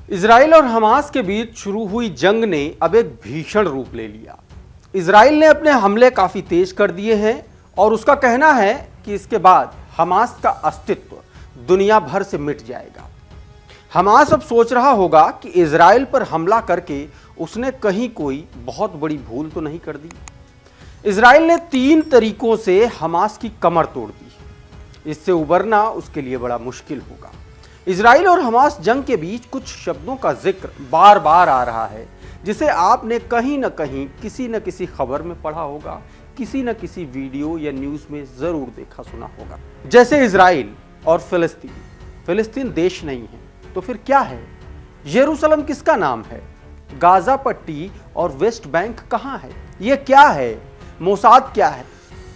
Israel और Hamas के बीच शुरू हुई जंग ने अब एक भीषण रूप ले लिया। इजराइल ने अपने हमले काफी तेज कर दिए हैं और उसका कहना है कि इसके बाद हमास का अस्तित्व दुनिया भर से मिट जाएगा। हमास अब सोच रहा होगा कि इजराइल पर हमला करके उसने कहीं कोई बहुत बड़ी भूल तो नहीं कर दी। इजराइल ने 3 तरीकों से हमास की कमर तोड़ दी है। इससे उबरना उसके लिए बड़ा मुश्किल होगा। इजराइल और हमास जंग के बीच कुछ शब्दों का जिक्र बार बार आ रहा है, जिसे आपने कहीं न कहीं किसी न किसी खबर में पढ़ा होगा, किसी न किसी वीडियो या न्यूज़ में ज़रूर देखा सुना होगा। जैसे इजराइल और फिलिस्तीन। फिलिस्तीन देश नहीं है तो फिर क्या है? यरूशलेम किसका नाम है? गाजा पट्टी और वेस्ट बैंक कहाँ है? ये क्या है? मोसाद क्या है?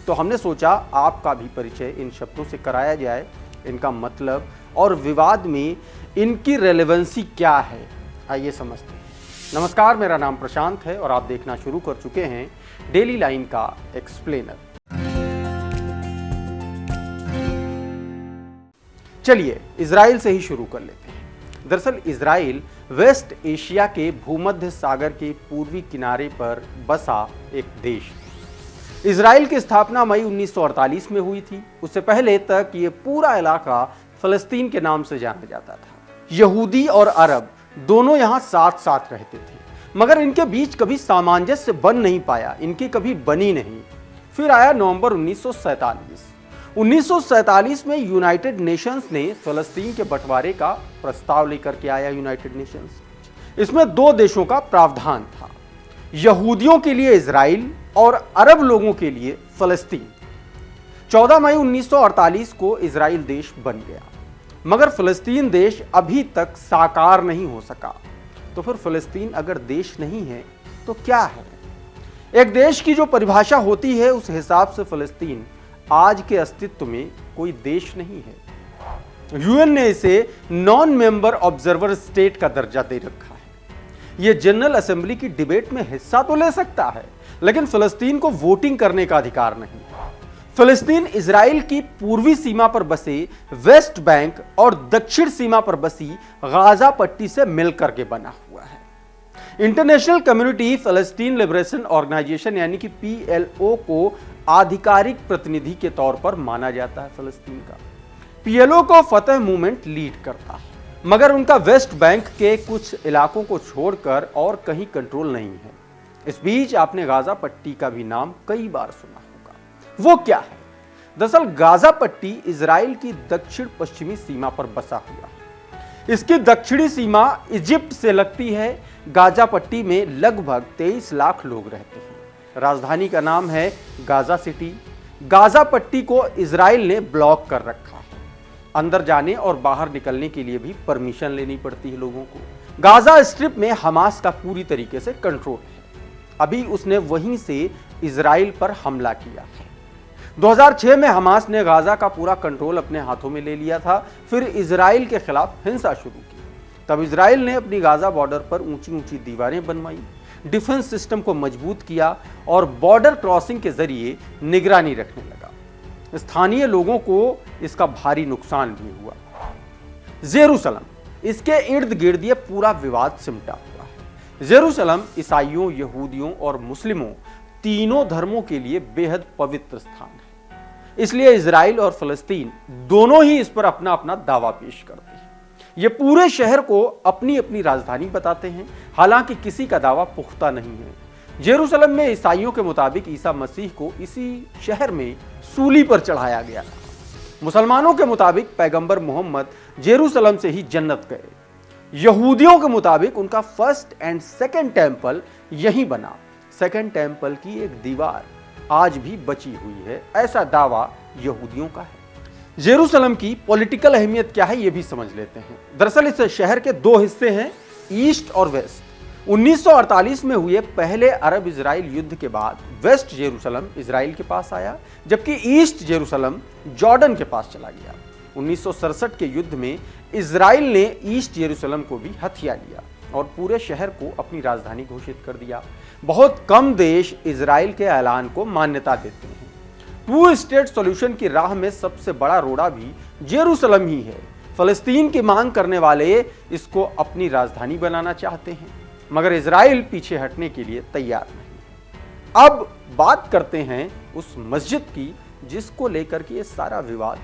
तो हमने सोचा आपका भी परिचय इन शब्दों से कराया जाए, इनका मतलब और विवाद में इनकी रेलेवेंसी क्या है, आइए समझते हैं। नमस्कार, मेरा नाम प्रशांत है और आप देखना शुरू कर चुके हैं डेली लाइन का एक्सप्लेनर। चलिए इजराइल से ही शुरू कर लेते हैं। दरअसल इजराइल वेस्ट एशिया के भूमध्य सागर के पूर्वी किनारे पर बसा एक देश है। इजराइल की स्थापना मई 1948 में हुई थी। उससे पहले तक ये पूरा इलाका फिलिस्तीन के नाम से जाना जाता था। यहूदी और अरब दोनों यहाँ साथ साथ रहते थे, मगर इनके बीच कभी सामंजस्य बन नहीं पाया, इनकी कभी बनी नहीं। फिर आया नवंबर 1947। 1947 में यूनाइटेड नेशंस ने फिलिस्तीन के बंटवारे का प्रस्ताव लेकर के आया। यूनाइटेड नेशंस इसमें 2 देशों का प्रावधान था, यहूदियों के लिए इजराइल और अरब लोगों के लिए फिलिस्तीन। 14 मई 1948 को इजराइल देश बन गया, मगर फिलिस्तीन देश अभी तक साकार नहीं हो सका। तो फिर फिलिस्तीन अगर देश नहीं है तो क्या है? एक देश की जो परिभाषा होती है उस हिसाब से फिलिस्तीन आज के अस्तित्व में कोई देश नहीं है। यूएन ने इसे नॉन मेंबर ऑब्जर्वर स्टेट का दर्जा दे रखा है। यह जनरल असेंबली की डिबेट में हिस्सा तो ले सकता है, लेकिन फिलिस्तीन को वोटिंग करने का अधिकार नहीं। फिलिस्तीन इजराइल की पूर्वी सीमा पर बसे वेस्ट बैंक और दक्षिण सीमा पर बसी गाजा पट्टी से मिलकर के बना हुआ है। इंटरनेशनल कम्युनिटी फिलिस्तीन लिबरेशन ऑर्गेनाइजेशन यानी कि पीएलओ को आधिकारिक प्रतिनिधि के तौर पर माना जाता है। फिलिस्तीन का पीएलओ को फतह मूवमेंट लीड करता है, मगर उनका वेस्ट बैंक के कुछ इलाकों को छोड़कर और कहीं कंट्रोल नहीं है। इस बीच आपने गाजा पट्टी का भी नाम कई बार सुना होगा। वो क्या है? दरअसल गाजा पट्टी इजराइल की दक्षिण पश्चिमी सीमा पर बसा हुआ है। इसकी दक्षिणी सीमा इजिप्ट से लगती है। गाजा पट्टी में लगभग 23 लाख लोग रहते हैं। राजधानी का नाम है गाजा सिटी। गाजा पट्टी को इजराइल ने ब्लॉक कर रखा है। अंदर जाने और बाहर निकलने के लिए भी परमिशन लेनी पड़ती है लोगों को। गाजा स्ट्रिप में हमास का पूरी तरीके से कंट्रोल है। अभी उसने वहीं से इजराइल पर हमला किया है। 2006 में हमास ने गाजा का पूरा कंट्रोल अपने हाथों में ले लिया था। फिर इजराइल के खिलाफ हिंसा शुरू की। तब इजराइल ने अपनी गाजा बॉर्डर पर ऊंची ऊंची दीवारें बनवाई, डिफेंस सिस्टम को मजबूत किया और बॉर्डर क्रॉसिंग के जरिए निगरानी रखने लगा। स्थानीय लोगों को इसका भारी नुकसान भी हुआ। जेरूसलम, इसके इर्द गिर्द ये पूरा विवाद सिमटा हुआ है। जेरूसलम ईसाइयों, यहूदियों और मुस्लिमों तीनों धर्मों के लिए बेहद पवित्र स्थान है। इसलिए इजराइल और फिलिस्तीन दोनों ही इस पर अपना अपना दावा पेश करते हैं। ये पूरे शहर को अपनी अपनी राजधानी बताते हैं, हालांकि किसी का दावा पुख्ता नहीं है। जेरूसलम में ईसाइयों के मुताबिक ईसा मसीह को इसी शहर में सूली पर चढ़ाया गया था। मुसलमानों के मुताबिक पैगंबर मोहम्मद जेरूसलम से ही जन्नत गए। यहूदियों के मुताबिक उनका फर्स्ट एंड सेकंड टेंपल यहीं बना। सेकंड टेंपल की एक दीवार आज भी बची हुई है, ऐसा दावा यहूदियों का है। जेरूसलम की पॉलिटिकल अहमियत क्या है ये भी समझ लेते हैं। दरअसल इस शहर के 2 हिस्से हैं, ईस्ट और वेस्ट। 1948 में हुए पहले अरब इजराइल युद्ध के बाद वेस्ट जेरूसलम इजराइल के पास आया, जबकि ईस्ट जेरूसलम जॉर्डन के पास चला गया। 1967 के युद्ध में इजराइल ने ईस्ट जेरूसलम को भी हथिया लिया और पूरे शहर को अपनी राजधानी घोषित कर दिया। बहुत कम देश इजराइल के ऐलान को मान्यता देते हैं। 2 स्टेट सॉल्यूशन की राह में सबसे बड़ा रोड़ा भी जेरूसलम ही है। फलस्तीन की मांग करने वाले इसको अपनी राजधानी बनाना चाहते हैं, मगर इजराइल पीछे हटने के लिए तैयार नहीं। अब बात करते हैं उस मस्जिद की जिसको लेकर के ये सारा विवाद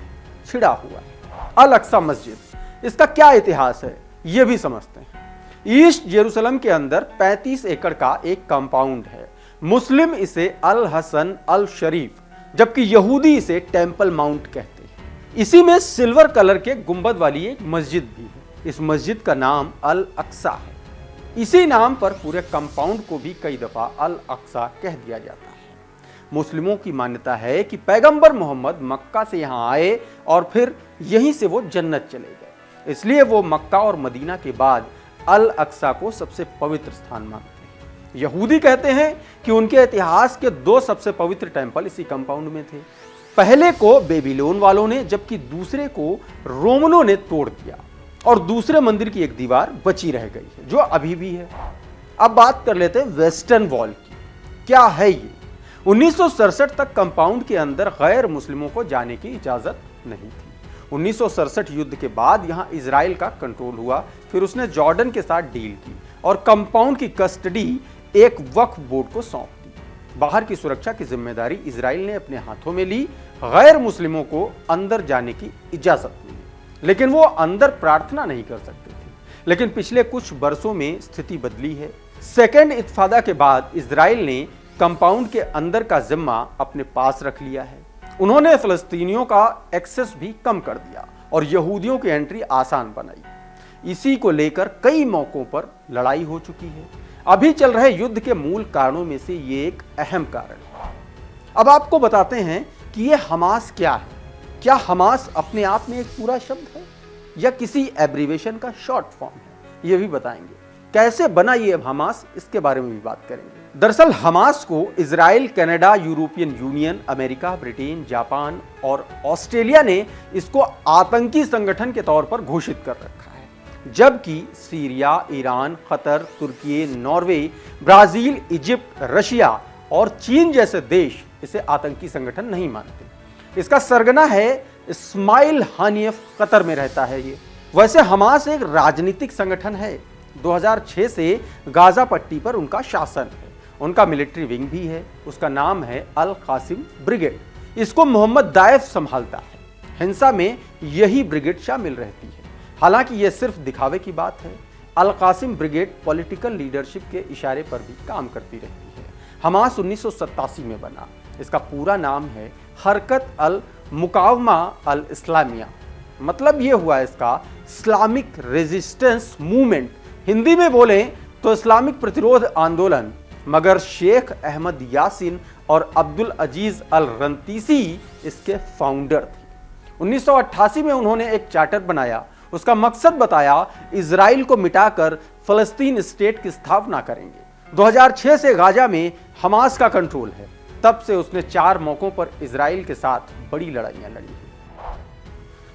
छिड़ा हुआ है, अल अक्सा मस्जिद। इसका क्या इतिहास है ये भी समझते हैं। ईस्ट जेरूसलम के अंदर 35 एकड़ का एक कंपाउंड है। मुस्लिम इसे अल हसन अल शरीफ, जबकि यहूदी इसे टेंपल माउंट कहते हैं। इसी में सिल्वर कलर के गुंबद वाली एक मस्जिद भी है। इस मस्जिद का नाम अल अक्सा है। इसी नाम पर पूरे कंपाउंड को भी कई दफा अल अक्सा कह दिया जाता है। मुस्लिमों की मान्यता है कि पैगंबर मोहम्मद मक्का से यहाँ आए और फिर यहीं से वो जन्नत चले गए, इसलिए वो मक्का और मदीना के बाद अल अक्सा को सबसे पवित्र स्थान मानते हैं। यहूदी कहते हैं कि उनके इतिहास के 2 सबसे पवित्र टेंपल इसी कंपाउंड में थे। पहले को बेबीलोन वालों ने, जबकि दूसरे को रोमनों ने तोड़ दिया और दूसरे मंदिर की एक दीवार बची रह गई है जो अभी भी है। अब बात कर लेते हैं वेस्टर्न वॉल की। क्या है ये? 1967 तक कंपाउंड के अंदर गैर मुस्लिमों को जाने की इजाजत नहीं थी। 1967 युद्ध के बाद यहां इजराइल का कंट्रोल हुआ, फिर उसने जॉर्डन के साथ डील की और कंपाउंड की कस्टडी एक वक्फ बोर्ड को सौंप दी। बाहर की सुरक्षा की जिम्मेदारी इजराइल ने अपने हाथों में ली। गैर मुस्लिमों को अंदर जाने की इजाजत मिली, लेकिन वो अंदर प्रार्थना नहीं कर सकते थे। लेकिन पिछले कुछ वर्षों में स्थिति बदली है। सेकेंड इंतफादा के बाद इजराइल ने कंपाउंड के अंदर का जिम्मा अपने पास रख लिया है। उन्होंने फलस्तीनियों का एक्सेस भी कम कर दिया और यहूदियों की एंट्री आसान बनाई। इसी को लेकर कई मौकों पर लड़ाई हो चुकी है। अभी चल रहे युद्ध के मूल कारणों में से ये एक अहम कारण है। अब आपको बताते हैं कि ये हमास क्या है। क्या हमास अपने आप में एक पूरा शब्द है या किसी एब्रीवेशन का शॉर्ट फॉर्म है, ये भी बताएंगे। कैसे बना ये हमास, इसके बारे में भी बात करेंगे। दरअसल हमास को Israel, Canada, European union, America, Britain, Japan और ऑस्ट्रेलिया ने इसको आतंकी संगठन के तौर पर घोषित कर रखा है, जबकि सीरिया, ईरान, कतर, तुर्की, नॉर्वे, ब्राजील, इजिप्ट, रशिया और चीन जैसे देश इसे आतंकी संगठन नहीं मानते। इसका सरगना है इस्माइल हानियफ, कतर में रहता है ये। वैसे हमास एक राजनीतिक संगठन है। 2006 से गाजा पट्टी पर उनका शासन है। उनका मिलिट्री विंग भी है। उसका नाम है अल कासिम ब्रिगेड। इसको मोहम्मद दाइफ संभालता है। हिंसा में यही ब्रिगेड शामिल रहती है। हालांकि यह सिर्फ दिखावे की बात है। अल कासिम ब्रिगेड पॉलिटिकल लीडरशिप के इशारे पर भी काम करती रहती है। हमास 1987 में बना। इसका पूरा नाम है हरकत अल मुकावमा अल इस्लामिया। मतलब यह हुआ इसका इस्लामिक रेजिस्टेंस मूवमेंट। हिंदी में बोले तो इस्लामिक प्रतिरोध आंदोलन। मगर शेख अहमद यासीन और अब्दुल अजीज अल रंतीसी इसके फाउंडर थे। 1988 में उन्होंने एक चार्टर बनाया। उसका मकसद बताया, इजराइल को मिटाकर फलस्तीन स्टेट की स्थापना करेंगे। 2006 से गाजा में हमास का कंट्रोल है। तब से उसने 4 मौकों पर इजराइल के साथ बड़ी लड़ाइयां लड़ी हैं।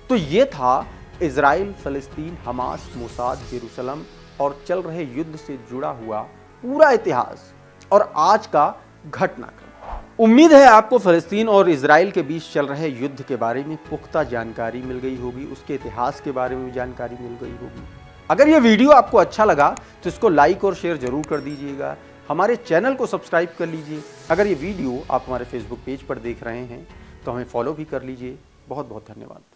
तो ये था इजराइल, फलस्तीन, हमास, मोसाद, जेरूसलम और चल रहे युद्ध से जुड़ा हुआ पूरा इतिहास और आज का घटनाक्रम। उम्मीद है आपको फलस्तीन और इजराइल के बीच चल रहे युद्ध के बारे में पुख्ता जानकारी मिल गई होगी, उसके इतिहास के बारे में भी जानकारी मिल गई होगी। अगर यह वीडियो आपको अच्छा लगा तो इसको लाइक और शेयर जरूर कर दीजिएगा। हमारे चैनल को सब्सक्राइब कर लीजिए। अगर ये वीडियो आप हमारे फेसबुक पेज पर देख रहे हैं तो हमें फॉलो भी कर लीजिए। बहुत बहुत धन्यवाद।